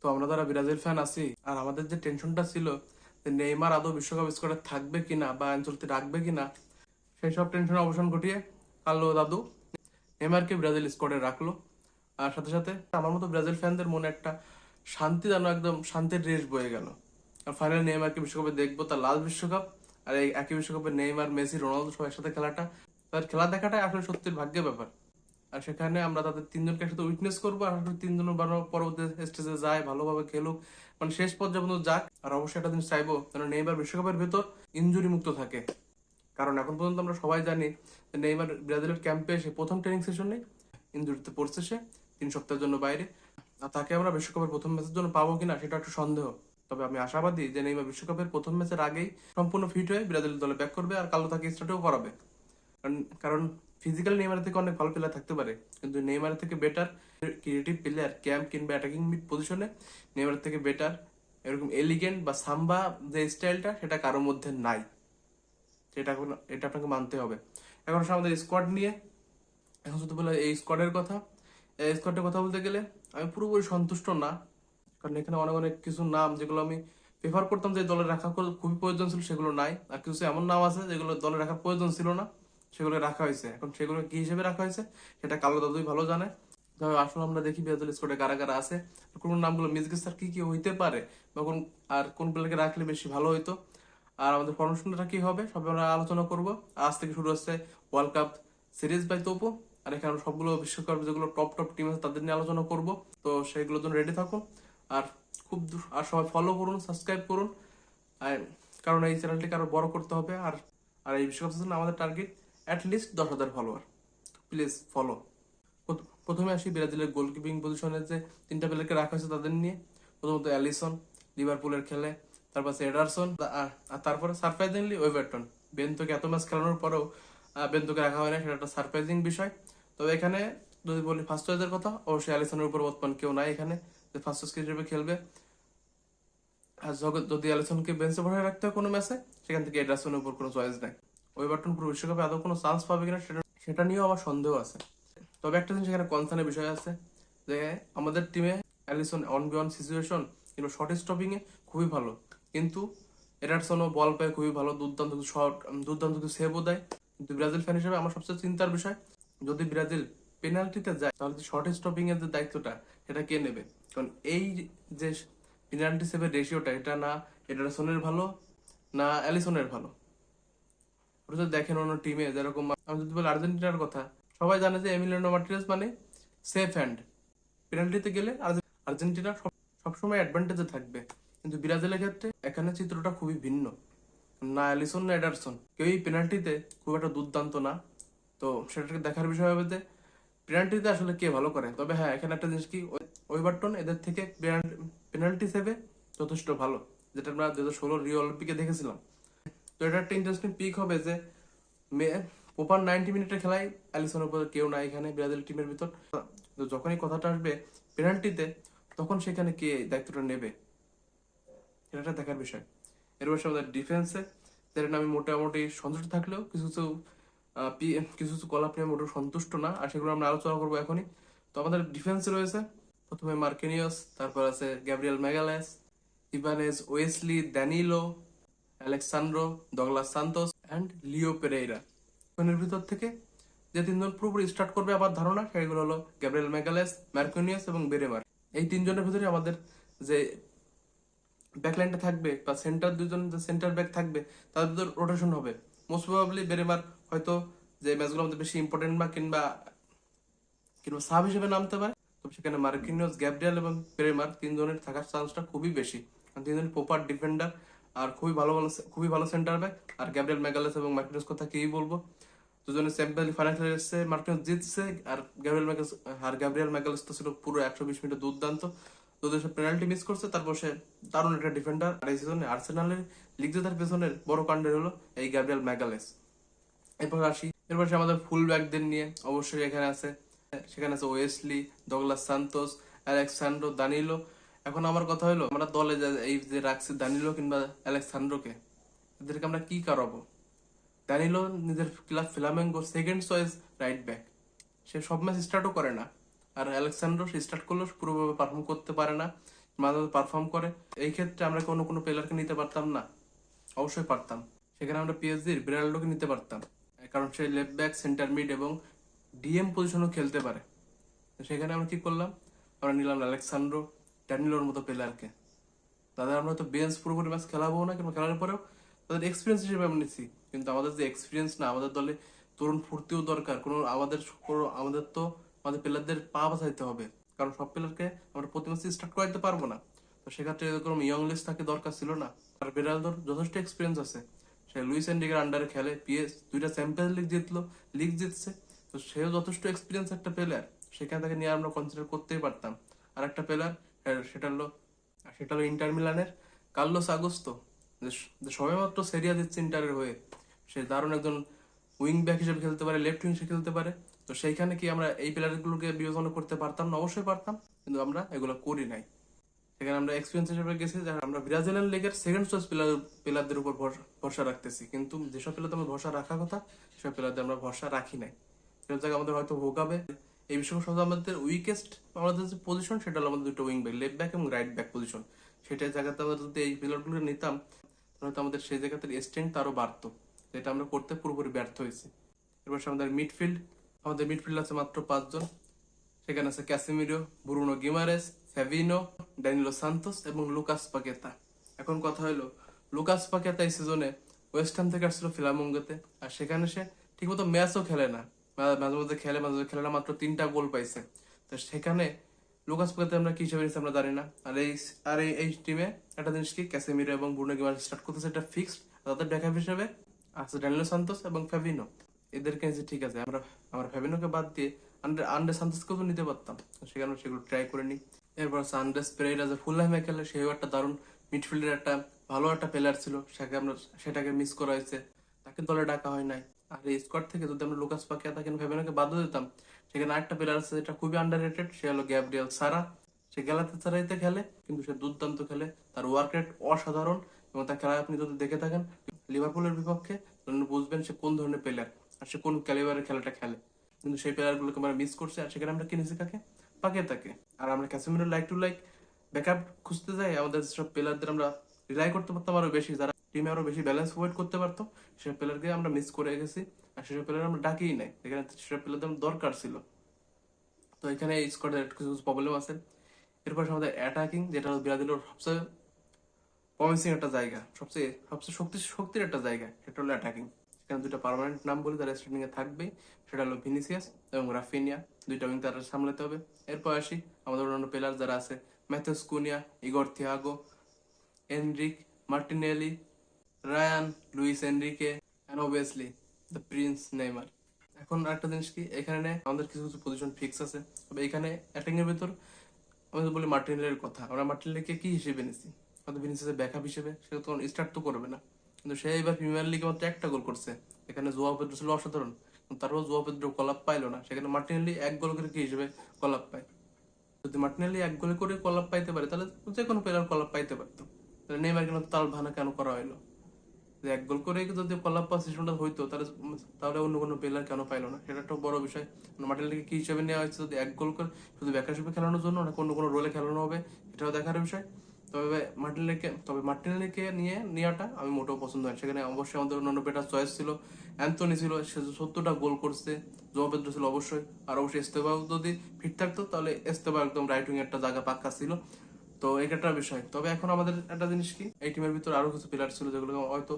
তো আমরা যারা ব্রাজিল ফ্যান আছি আর আমাদের যে টেনশনটা ছিল যে নেইমার আদৌ বিশ্বকাপ স্কোয়াডে থাকবে কিনা বা আঞ্চলিক রাখবে কিনা, সেই সব টেনশনের অবসান ঘটিয়ে কার্লো দাদু নেইমারকে ব্রাজিল স্কোয়াডে রাখলো। আর সাথে সাথে আমার মতো ব্রাজিল ফ্যানদের মনে একটা শান্তি, যেন একদম শান্তির রেশ বয়ে গেল। আর ফাইনালি নেইমারকে বিশ্বকাপে দেখবো, তার লাস্ট বিশ্বকাপ। আর এই একই বিশ্বকাপে নেইমার, মেসি, রোনালদো সব একসাথে খেলাটা, তাদের খেলা দেখাটাই আসলে সত্যির ভাগ্যের ব্যাপার। আর সেখানে আমরা তাদের তিনজনকে একসাথে উইটনেস করবো, আর তিনজন পরবর্তী স্টেজে যায়, ভালোভাবে খেলুক, মানে শেষ পর্যায়ে পর্যন্ত যাক। আর অবশ্যই একটা জিনিস চাইবো যেন নেইমার বিশ্বকাপের ভেতর ইনজুরি মুক্ত থাকে। কারণ এখন পর্যন্ত আমরা সবাই জানি যে নেইমার ব্রাজিলের ক্যাম্পে এসে প্রথম ট্রেনিং সেশনে ইনজুরিতে পড়ছে, সে 3 সপ্তাহের জন্য বাইরে। আর তাকে আমরা বিশ্বকাপের প্রথম ম্যাচের জন্য পাবো কিনা সেটা একটু সন্দেহ। তবে আমি আশাবাদী যে নেইমার বিশ্বকাপের প্রথম ম্যাচের আগেই সম্পূর্ণ ফিট হয়ে ব্রাজিল দলে ব্যাক করবে, আর কালো তাকে স্টার্টও করাবে। কারণ ফিজিক্যাল নেইমারের থেকে অনেক ভালো প্লেয়ার থাকতে পারে, কিন্তু নেইমারের থেকে বেটার ক্রিয়েটিভ প্লেয়ার ক্যাম্প কিংবা অ্যাটাকিং মিড পজিশনে নেইমারের থেকে বেটার এরকম এলিগেন্ট বা সাম্বা যে স্টাইলটা, সেটা কারোর মধ্যে নাই। এটা আপনাকে মানতে হবে। এখন আসলে আমাদের স্কোয়াড নিয়ে, এখন যদি বলে এই স্কোয়াডের কথা, এই স্কোয়াডের কথা বলতে গেলে আমি পুরোপুরি সন্তুষ্ট না। কারণ এখানে অনেক অনেক কিছু নাম যেগুলো আমি প্রেফার করতাম যে দলে রাখা খুবই প্রয়োজন ছিল, সেগুলো নাই। আর কিছু এমন নাম আছে যেগুলো দলে রাখার প্রয়োজন ছিল না, সেগুলো রাখা হয়েছে। এখন সেগুলো কি হিসেবে রাখা হয়েছে সেটা কালো দাদুই ভালো জানে। তবে আসলে আমরা দেখি ব্রাজিল স্কোয়াডে কারা কারা আছে, কোন নামগুলো মিসগে স্যার কি কি হইতে পারে, বা কোন প্লেয়ারকে রাখলে বেশি ভালো হইতো, আর আমাদের ফরমেশনটা কি হবে সব আমরা আলোচনা করব। আজ থেকে শুরু হচ্ছে ওয়ার্ল্ড কাপ সিরিজ বাই তোপো। আর এখানে সবগুলো বিশ্বকাপ যেগুলো টপ টপ টিম আছে তাদের নিয়ে আলোচনা করব। তো সেগুলোর জন্য রেডি থাকুন। আর আর সবাই ফলো করুন, সাবস্ক্রাইব করুন। আর কারণ এই চ্যানেলটিকে আরো বড় করতে হবে। আর আর এই বিশ্বকাপ সিজন আমাদের target at least 10,000 follower. Please follow. প্রথমে আসি ব্রাজিলের গোলকিপিং পজিশনে যে 3টা প্লেয়ারকে রাখা হয়েছে তাদের নিয়ে। প্রথমত অ্যালিসন, লিভারপুলের খেলে। তারপর আছে এডারসন, আর তারপরে সারপ্রাইজিংলি ওয়েভারটন। বেনতোকে এত ম্যাচ খেলানোর পরেও বেনতোকে রাখা হয় না, সেটা একটা সারপ্রাইজিং বিষয়। তবে এখানে যদি বলি ফার্স্ট চয়েসের কথা, অবশ্যই অ্যালিসনের উপর বর্তমান কেউ নাই এখানে যে ফার্স্ট চয়েস হিসেবে খেলবে। আর যদি অ্যালিসনকে বেঞ্চে বসায় রাখতে হয় কোনো ম্যাচে, সেখান থেকে এডারসনের উপর কোনো চয়েস নাই। ওয়েভারটন পুরো বিশ্বকাপে আদৌ কোনো চান্স পাবে কিনা সেটা সেটা নিয়েও আমার সন্দেহ আছে। তবে একটা জিনিস এখানে কনসার্নের বিষয় আছে যে আমাদের টিমে Alisson one v one situation কিংবা শর্ট স্টপিং এ খুবই ভালো, কিন্তু এডারসনও বল পায় খুবই ভালো, দুর্দান্ত কিছু শট, দুর্দান্ত কিছু সেভও দেয়। কিন্তু ব্রাজিল ফ্যান হিসেবে আমার সবচেয়ে চিন্তার বিষয়, যদি ব্রাজিল পেনাল্টিতে যায় তাহলে শর্ট স্টপিং এর যে দায়িত্বটা সেটা কে নেবে? কারণ এই যে পেনাল্টি সেভের রেশিওটা, এটা না এডারসনের ভালো না অ্যালিসনের ভালো। ওটা যদি দেখেন অন্য টিমে যেরকম, আমি যদি বলি আর্জেন্টিনার কথা, সবাই জানে যে এমিলিয়ানো মার্টিনেজ মানে সেফ হ্যান্ড। পেনাল্টিতে গেলে আর্জেন্টিনা সবসময় অ্যাডভান্টেজে থাকবে। কিন্তু ব্রাজিলের ক্ষেত্রে এখানে চিত্রটা খুবই ভিন্ন। না অ্যালিসন না এডারসন কেউই পেনাল্টিতে খুব একটা দুর্দান্ত না। তো সেটাকে দেখার বিষয় হবে যে পেনাল্টিতে আসলে কে ভালো করে। তবে হ্যাঁ, এখানে একটা জিনিস কি, ওয়েভারটন এদের থেকে পেনাল্টি সেভে যথেষ্ট ভালো, যেটা আমরা 2016 রিও অলিম্পিকে দেখেছিলাম। তো এটা একটা ইন্টারেস্টিং পিক হবে যে প্রপার 90 মিনিটের খেলায় অ্যালিসনের উপর কেউ নাই এখানে ব্রাজিল টিমের ভিতর। তো যখনই কথাটা আসবে পেনাল্টিতে, তখন সেখানে কে দায়িত্বটা নেবে, এটা একটা দেখার বিষয়। এর পাশে আমাদের ডিফেন্সে যেটা আমি মোটামুটি সন্তুষ্ট থাকলেও কিছু কিছু কিছু কিছু কলাপ নিয়ে মোটেও সন্তুষ্ট না, আর সেগুলো আমরা আলোচনা করবো এখনই। তো আমাদের ডিফেন্সে রয়েছে প্রথমে মার্কিনিয়স, তারপর আছে Gabriel Magalhaes, Ibanez Wesley, Danilo, Alex Sandro, Douglas Santos and Leo Pereira. এর ভিতর থেকে যে 3জন পুরোপুরি স্টার্ট করবে আমার ধারণা, সেগুলো হলো গ্যাব্রিয়েল ম্যাগালেস, মার্কিনিয়াস এবং বেরেমার। এই 3জনের ভিতরে আমাদের যে ব্যাকলাইনটা থাকবে বা সেন্টার 2জন যে সেন্টার ব্যাক থাকবে তাদের ভিতর রোটেশন হবে। মোস্ট প্রবাবলি বেরেমার হয়তো যে ম্যাচগুলো আমাদের বেশি ইম্পর্টেন্ট বা কিংবা কিংবা সাব হিসেবে নামতে পারে। তো সেখানে মার্কিনিয়স, গ্যাব্রিয়েল এবং পেরেমার 3জনের থাকার চান্সটা খুবই বেশি। 3জন প্রপার ডিফেন্ডার আর খুবই ভালো সেন্টার ব্যাক। আর গ্যাব্রিয়েল ম্যাগালেস এবং মার্কিনিয়স কথা কি বলবো, দুজনে চ্যাম্পিয়ন ফাইনাল এসেছে, মার্কিনিয়স জিতছে। আর গ্যাব্রিয়েল ম্যাগালেস তো ছিল পুরো 120 মিনিট দুর্দান্ত। তো দেশে পেনাল্টি মিস করছে, তারপর সে দারুণ একটা ডিফেন্ডার। আর এই সিজনে আর্সেনালের লিগ জেতার পেছনের বড় কাণ্ডের হলো এই গ্যাব্রিয়েল ম্যাগালেস। এরপর আসি আমাদের ফুল ব্যাকদের নিয়ে। অবশ্যই সেখানে আছে ওয়েসলি, ডগলাস সান্তোস, আলেক্সান্দ্রো, দানিলো। এখন আমার কথা হলো, আমরা দলে এই যে রাখছি দানিলো কিংবা আলেক্সান্দ্রোকে, এদেরকে আমরা কি করাবো? দানিলো নিজের club Flamengo second choice right back, সে সব ম্যাচ স্টার্টও করে না। আর আলেক্সান্দ্রো সে স্টার্ট করলেও পুরোভাবে পারফর্ম করতে পারে না, মাঝে মাঝে পারফর্ম করে। এই ক্ষেত্রে আমরা কোনো কোনো প্লেয়ারকে নিতে পারতাম না? অবশ্যই পারতাম। সেখানে আমরা পিএসজির বেরাল্ডোকে নিতে পারতাম, কারণ সে লেফট ব্যাক, সেন্টার মিড এবং ডিএম পজিশনও খেলতে পারে। তো সেখানে আমরা কি করলাম, আমরা নিলাম আলেক্সান্দ্রো, ড্যানিলোর মতো প্লেয়ারকে। তাদের আমরা তো বেঞ্চ পুরোপুরি ম্যাচ খেলাবো না, কিন্তু খেলার পরেও তাদের এক্সপিরিয়েন্স হিসেবে আমরা নিচ্ছি। কিন্তু আমাদের যে এক্সপিরিয়েন্স না, আমাদের দলে তরুণ ফুর্তিও দরকার। আমাদের তো আমাদের প্লেয়ারদের পা বাঁচাইতে হবে, কারণ সব প্লেয়ারকে আমরা প্রতি ম্যাচে স্টার্ট করাইতে পারবো না। তো সেক্ষেত্রে এরকম ইয়ং লিস্ট থাকে দরকার ছিল না। আর বেরালদোর যথেষ্ট এক্সপিরিয়েন্স আছে, সে লুইস এনরিকের আন্ডারে খেলে, দুইটা চ্যাম্পিয়ন্স লিগ জিতলো, লিগ জিতছে। তো সেও যথেষ্ট এক্সপিরিয়েন্স একটা প্লেয়ার, সেখানে তাকে নিয়ে আমরা কনসিডার করতেই পারতাম। আর একটা প্লেয়ার, সেটা হলো সেটা হলো ইন্টার মিলানের কার্লোস আগোস্তো, যে সবেমাত্র সেরিয়া দিচ্ছে ইন্টারের হয়ে। সে দারুণ একজন উইং ব্যাক হিসেবে খেলতে পারে, লেফট উইং হিসেবে খেলতে পারে। তো সেইখানে কি আমরা এই প্লেয়ারগুলোকে বিবেচনা করতে পারতাম না? অবশ্যই পারতাম, কিন্তু আমরা এগুলো করি নাই। সেখানে আমরা এক্সপিরিয়েন্স হিসেবে গেছি, যারা আমরা ব্রাজিলিয়ান লিগের সেকেন্ড চয়েস প্লেয়ারদের উপর ভরসা রাখতেছি। কিন্তু যেসব প্লেয়ারদের আমরা ভরসা রাখার কথা, সেসব প্লেয়ারদের আমরা ভরসা রাখি নাই। সেসব জায়গায় আমাদের হয়তো ভোগাবে। এই বিশ্বকাপ সব আমাদের উইকেস্ট আমাদের যে পজিশন, সেটা হলো আমাদের দুটো উইং ব্যাক, লেফট ব্যাক এবং রাইট ব্যাক পজিশন। সেটাই জায়গাতে আমরা যদি এই প্লেয়ারগুলো নিতাম, তাহলে তো আমাদের সেই জায়গাতে স্ট্রেংথ আরো বাড়তো, যেটা আমরা করতে পুরোপুরি ব্যর্থ হয়েছি। এবার আমাদের মিডফিল্ড, আমাদের মিডফিল্ড আছে মাত্র 5 জন। সেখানে আছে Casemiro, Bruno Guimaraes, Fabinho, Danilo Santos এবং লুকাস পাকেতা। এখন কথা হলো, লুকাস পাকেতা এই সিজনে ওয়েস্ট হ্যাম থেকে আসছিল ফিলামঙ্গোতে, আর সেখানে সে ঠিকমতো ম্যাচও খেলে না। মাঝে মধ্যে খেলে, মাঝে মধ্যে খেলে না, মাত্র 3টা গোল পাইছে। তো সেখানে লুকাস পাকেতা আমরা কি হিসেবে নিচ্ছি আমরা জানি না। আর এই টিমে একটা জিনিস কি, ক্যাসিমিরো এবং ব্রুনো গিমারেস স্টার্ট করতেছে, এটা ফিক্সড। তাদের ব্যাকআপ হিসেবে আছে ড্যানিলো সান্তোস এবং ফ্যাভিনো। এদেরকে যে ঠিক আছে, আমরা ফ্যাভিনোকে বাদ দিয়ে আন্ডে সান্তোসকেও তো নিতে পারতাম। সেখানে সেগুলো ট্রাই করে নিই। এরপর আছে আন্ড্রেস পেরেইরা, যে ফুলহ্যামে খেলে, সেও একটা দারুণ মিডফিল্ডের একটা ভালো একটা প্লেয়ার ছিল। সেটাকে মিস করা হয়েছে, তাকে দলে ডাকা হয় নাই। আর এই স্কোয়াড থেকে যদি আমরা লুকাস পাকিয়া ফ্যাভিনোকে বাদ দিতাম, সেখানে আরেকটা প্লেয়ার আছে যেটা খুবই আন্ডাররেটেড, সে হলো গ্যাব্রিয়েল সারা। সে গ্যালাতাসারাইতে খেলে, কিন্তু সে দুর্দান্ত খেলে, তার ওয়ার্ক রেট অসাধারণ। এবং তার খেলা আপনি যদি দেখে থাকেন লিভারপুলের বিপক্ষে, তাহলে বুঝবেন সে কোন ধরনের প্লেয়ার আর সে কোন ক্যালিবারের খেলাটা খেলে। কিন্তু সেই প্লেয়ারগুলোকে আমরা মিস করছি, আর সেখানে আমরা কিনেছি কাকে? পাকেতাকে। আর আমরা Casemiro like to like backup খুঁজতে যাই, আমাদের সব প্লেয়ারদের আমরা রিলাই করতে পারতাম আরো বেশি, যারা টিমে আরো বেশি ব্যালেন্স প্রোভাইড করতে পারতো। সেসব প্লেয়ারকে আমরা মিস করে গেছি, আর সেসব প্লেয়ার আমরা ডাকিই নাই। এখানে সেসব প্লেয়ারদের দরকার ছিল। তো এখানে এই স্কোয়াডের কিছু কিছু প্রবলেম আছে। এরপর আমাদের অ্যাটাকিং, যেটা ব্রাজিলের সবচেয়ে প্রমিসিং একটা জায়গা, সবচেয়ে সবচেয়ে শক্তির একটা জায়গা, সেটা হলো অ্যাটাকিং। সেখানে দুটো পার্মানেন্ট নাম বলি, তারা স্টার্টিং এ থাকবে, সেটা হলো ভিনিসিয়াস এবং রাফিনিয়া। দুইটা উইং তারা সামলাতে হবে। এরপর আসি আমাদের অন্যান্য প্লেয়ার যারা আছে, Matheus Cunha, Igor Thiago, Endrick, Martinelli, Ryan, Luiz Henrique, and obviously the prince Neymar. এখন আরেকটা জিনিস কি, এখানে আমাদের কিছু কিছু পজিশন ফিক্স আছে। তবে এখানে অ্যাটাকিং এর ভিতর আমি যদি বলি মার্টিনেলের কথা, আমরা মার্টিনেলিকে কি হিসেবে নিছি? হয়তো ভিনিসিয়াসের ব্যাকআপ হিসেবে, সে তো স্টার্ট তো করবে না। কিন্তু সে এবার প্রিমিয়ার লিগে মাত্র একটা গোল করছে। এখানে জোয়াও পেদ্রো ছিল অসাধারণ, কিন্তু তারপর জোয়াও পেদ্রো কলাপ পাইলো না। সেখানে মার্টিনেলি এক গোল করে কি হিসেবে কলাপ পায়? যদি মার্টিনেলি এক গোলে করে কলাপ পাইতে পারে, তাহলে যে কোনো প্লেয়ার কলাপ পাইতে পারতো। তাহলে নেইমার কেন তাল ভানা কেন করা হলো? যে এক গোল করে যদি কলাপ পাওয়ার সিস্টেমটা হইতো, তাহলে তাহলে অন্য কোনো প্লেয়ার কেন পাইলো না? সেটা একটা বড় বিষয়। মার্টিনেলিকে কি হিসেবে নেওয়া হয়েছে, যদি এক গোল করে শুধু ব্যাকার হিসেবে খেলানোর জন্য, না কোনো কোনো রোলে খেলানো হবে, এটাও দেখার বিষয়। তবে মার্টিনেলিকে নিয়ে নেওয়াটা আমি মোটেও পছন্দ হয়। সেখানে অবশ্যই আমাদের অন্যান্য বেটার চয়েস ছিল। অ্যান্থনি ছিল, সে 70টা গোল করছে। জোয়া পেদ্রো ছিল অবশ্যই, আর অবশ্যই এস্তেভাও যদি ফিট থাকতো, তাহলে এস্তেভা একদম রাইট উইং একটা জায়গা পাক্কা ছিল। তো এটা একটা বিষয়। তবে এখন আমাদের একটা জিনিস কি, এই টিমের ভিতরে আরো কিছু প্লেয়ার ছিল যেগুলো হয়তো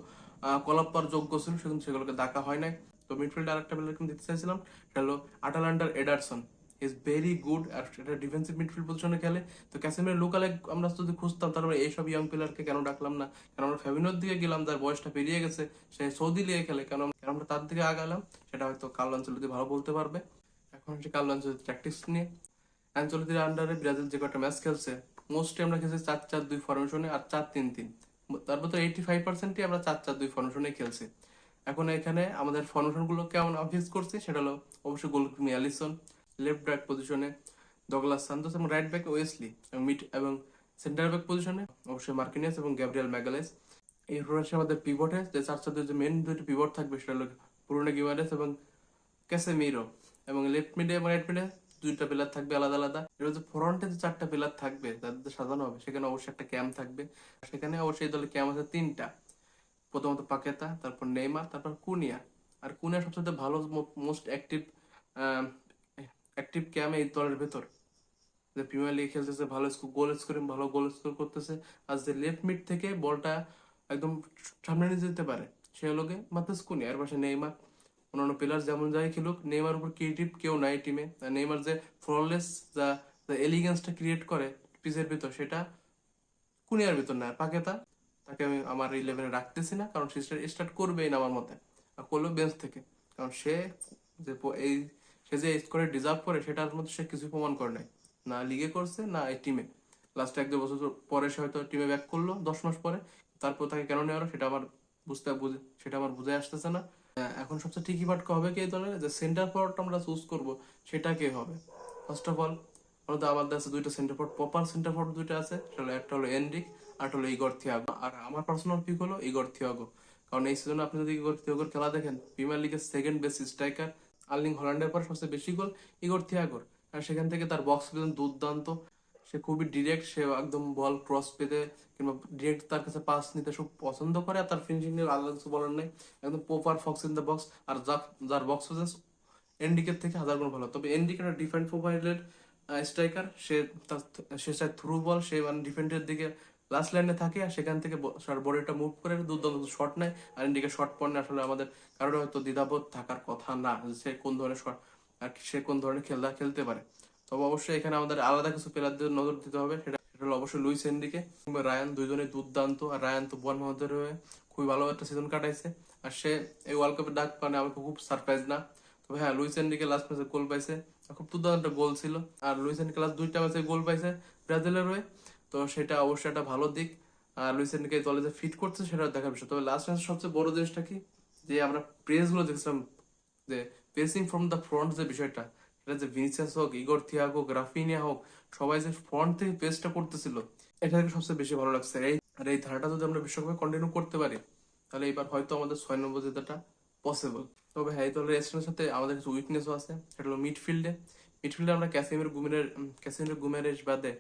কলাপ পাওয়ার যোগ্য ছিল, কিন্তু সেগুলোকে ডাকা হয় নাই। তো মিডফিল্ডে আরেকটা প্লেয়ার কিন্তু দিতে চাইছিলাম, সেটা হলো আটালান্টার এডারসন। ইজ ভেরি গুড, আর এটা ডিফেন্সিভ মিডফিল্ড পজিশনে খেলে। তো ক্যাসেমির লোকালে আমরা যদি খুঁজতাম, তারপরে এইসব ইয়াং প্লেয়ারকে কেন ডাকলাম না? কেন আমরা ফ্যাবিনোর দিকে গেলাম, যার বয়সটা পেরিয়ে গেছে, সে সৌদি লিগে খেলে, কেন আমরা তার দিকে আগালাম? সেটা হয়তো কার্লো আনচেলত্তি ভালো বলতে পারবে। এখন হচ্ছে কার্লো আনচেলত্তি ট্যাকটিক্স নিয়ে। আনচেলত্তির আন্ডারে ব্রাজিল যে কটা ম্যাচ খেলছে, মোস্টলি আমরা খেলছি 4-4-2 ফরমেশনে আর 4-3-3। তার ভিতরে 85%ই আমরা 4-4-2 ফরমেশনে খেলছি। এখন এখানে আমাদের ফরমেশন গুলো কেমন ফিক্স করছি, সেটা হলো অবশ্যই গোলকিপার অ্যালিসন, লেফট ব্যাক পজিশনে ডগলাস সান্তোস এবং রাইট ব্যাক ওয়েসলি, এবং মিড এবং সেন্টার ব্যাক পজিশনে অবশ্যই মার্কিনিয়াস এবং গ্যাব্রিয়েল ম্যাগালেস। এরপর আছে আমাদের পিভটে, যে 4-4-2 যে মেন দুইটি পিভট থাকবে, সেটা হলো ব্রুনো গিমারেস এবং ক্যাসেমিরো। এবং লেফট মিডে এবং রাইট মিডে দুইটা পিলার থাকবে আলাদা আলাদা। এটা হচ্ছে ফ্রন্টে যে চারটা পিলার থাকবে তাদের সাজানো হবে, সেখানে অবশ্যই একটা ক্যাম্প থাকবে। সেখানে অবশ্যই দলের ক্যাম্প আছে তিনটা। প্রথমত পাকেতা, তারপর নেইমার, তারপর কুনিয়া। আর কুনিয়া সবচেয়ে ভালো মোস্ট অ্যাক্টিভ অ্যাক্টিভ ক্যাম এই দলের ভেতর, যে প্রিমিয়ার লিগে খেলতেছে, ভালো গোল স্কোরিং, ভালো গোল স্কোর করতেছে। আর যে লেফট মিড থেকে বলটা একদম সামনে নিয়ে যেতে পারে, সে হলো গিয়ে মাত্রাস কুনিয়া। এর পাশে নেইমার। অন্যান্য প্লেয়ার যেমন যাই খেলুক, নেইমার উপর ক্রিয়েটিভ কেউ নাই টিমে। নেইমার যে ফ্ললেস যা এলিগেন্সটা ক্রিয়েট করে পিচের ভিতর, সেটা কুনিয়ার ভিতর না। পাকেতা, তাকে আমি আমার 11-এ রাখতেছি না, কারণ সে স্টার্ট করবেই না আমার মতে, আর করলো বেঞ্চ থেকে। কারণ সে যে এই সে যে স্কোরে ডিজার্ভ করে, সেটার মধ্যে সে কিছু প্রমাণ করে নাই, না লিগে করছে না এই টিমে। লাস্ট 1-2 বছর পরে সে হয়তো টিমে ব্যাক করলো, 10 মাস পরে। তারপর তাকে কেন নেওয়া হলো সেটা আমার বুঝে আসতেছে না। এখন সবচেয়ে ঠিকই পাটকা হবে কি এই দলের, যে সেন্টার ফরওয়ার্ড আমরা চুজ করবো সেটা কে হবে। ফার্স্ট অফ অল, আমাদের আমাদের আছে দুইটা centre forward, proper centre forward দুইটা আছে। একটা হলো এনরিক, আর একটা হলো ইগর থিয়াগো। আর আমার পার্সোনাল পিক হলো ইগর থিয়াগো। কারণ এই সিজনে আপনি যদি ইগর থিয়াগোর খেলা দেখেন, প্রিমিয়ার লিগের সেকেন্ড বেস্ট স্ট্রাইকার, আর্লিং হল্যান্ডের পর সবচেয়ে বেশি গোল ইগর থিয়াগোর। আর সেখান থেকে তার বক্স পর্যন্ত দুর্দান্ত। সে খুবই ডিরেক্ট, সে একদম বল ক্রস পেতে কিংবা ডিরেক্ট তার কাছে পাস নিতে সব পছন্দ করে। আর তার ফিনিশিং নিয়ে আলাদা কিছু বলার নেই, একদম proper fox in the box. আর যার বক্স প্রেজেন্স এনডিকের থেকে হাজার গুণ ভালো। তবে এনডিক একটা ডিফেন্ড প্রোফাইলের স্ট্রাইকার। সে চায় থ্রু বল, সে মানে ডিফেন্ডের দিকে লাস্ট লাইনে থাকে, আর সেখান থেকে বডিটা মুভ করে দুর্দান্ত শট নেয়। আর এনডিকে শট পড়লে আসলে আমাদের কারোর হয়তো দ্বিধাবোধ থাকার কথা না, যে সে কোন ধরনের শট আর সে কোন ধরনের খেলতে পারে। তবে অবশ্যই এখানে আমাদের আলাদা কিছু প্লেয়ারদের নজর দিতে হবে, সেটা হলো অবশ্যই লুইস এনরিকে কিংবা রায়ান, দুইজনে দুর্দান্ত। আর রায়ান তো বোর্নমাউথের হয়ে খুবই ভালো একটা সিজন কাটাইছে, আর সে এই ওয়ার্ল্ড কাপের ডাক মানে আমি খুব সারপ্রাইজ না। তবে হ্যাঁ, লুইস এনরিকে লাস্ট ম্যাচে গোল পাইছে, খুব দুর্দান্ত একটা গোল ছিল। আর লুইস এনরিকে লাস্ট দুইটা ম্যাচে গোল পাইছে ব্রাজিলের হয়ে, তো সেটা অবশ্যই একটা ভালো দিক। আর লুইস এনরিকে দলে যে ফিট করছে সেটা দেখার বিষয়। তবে লাস্ট ম্যাচের সবচেয়ে বড় জিনিসটা কি, যে আমরা প্রেস গুলো দেখছিলাম, যে প্রেসিং ফ্রম দ্য ফ্রন্ট যে বিষয়টা, এটা যে ভিনিসিয়াস হোক, ইগর থিয়াগো, গ্রাফিনিয়া হোক, সবাই যে ফ্রন্ট থেকে পেসটা করতেছিল, এটা থেকে সবচেয়ে বেশি ভালো লাগছে। এই ধারাটা যদি আমরা বিশ্বকাপে কন্টিনিউ করতে পারি, তাহলে এবার হয়তো আমাদের 6 নম্বর জেতাটা পসিবল। তবে হ্যাঁ, এই দলের এস্টেনের সাথে আমাদের কিছু উইকনেসও আছে, সেটা হলো মিডফিল্ডে আমরা ক্যাসিমির গুমেরেশ বাদে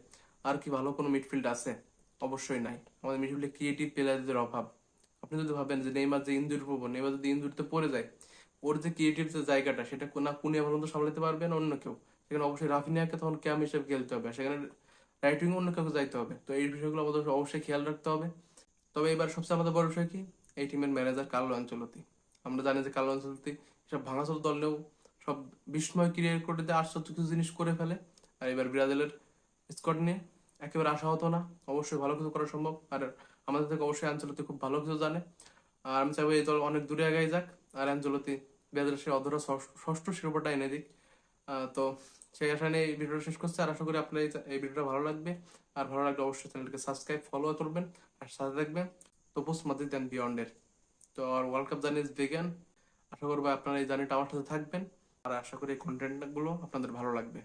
আর কি ভালো কোনো মিডফিল্ড আছে? অবশ্যই নাই। আমাদের মিডফিল্ডে ক্রিয়েটিভ প্লেয়ারদের অভাব। আপনি যদি ভাবেন যে নেইমার যে ইনজুরি পড়বো, নেইমার যদি ইনজুরিতে পড়ে যায়, ওর যে ক্রিয়েটিভ যে জায়গাটা, সেটা না কুনিয়া পর্যন্ত সামলাতে পারবে না অন্য কেউ। সেখানে অবশ্যই রাফিনিয়াকে তখন ক্যাম হিসেবে খেলতে হবে, সেখানে রাইটিং অন্য কাউকে যাইতে হবে। তো এই বিষয়গুলো আমাদের অবশ্যই খেয়াল রাখতে হবে। তবে এবার সবচেয়ে আমাদের বড় বিষয় কি, এই টিমের ম্যানেজার কার্লো আনচেলত্তি। আমরা জানি যে কার্লো আনচেলত্তি সব ভাঙাচোর দলেও সব বিস্ময় ক্রিয়েট করে দিয়ে আশ্চর্য কিছু জিনিস করে ফেলে। আর এবার ব্রাজিলের স্কোয়াড নিয়ে একেবারে আশা হতো না, অবশ্যই ভালো কিছু করা সম্ভব। আর আমাদের থেকে অবশ্যই আনচেলত্তি খুব ভালো কিছু জানে। আর আমি চাইবো এই দল অনেক দূরে এগিয়ে যাক, আর আনচেলত্তি ব্রাজিলের সেই অধরা ষষ্ঠ শিরোপাটা এনে দিক। তো সেই আশা নিয়ে এই ভিডিওটা শেষ করছি। আর আশা করি আপনার এই ভিডিওটা ভালো লাগবে। আর ভালো লাগলে অবশ্যই চ্যানেলকে সাবস্ক্রাইব ফলো করবেন, আর সাথে থাকবেন তপুস মাদ্রিদ অ্যান্ড বিয়ন্ডের। তো আর ওয়ার্ল্ড কাপ জার্নি বিজ্ঞান, আশা করবো আপনারা এই জার্নিটা আমার সাথে থাকবেন। আর আশা করি এই কন্টেন্টগুলো আপনাদের ভালো লাগবে।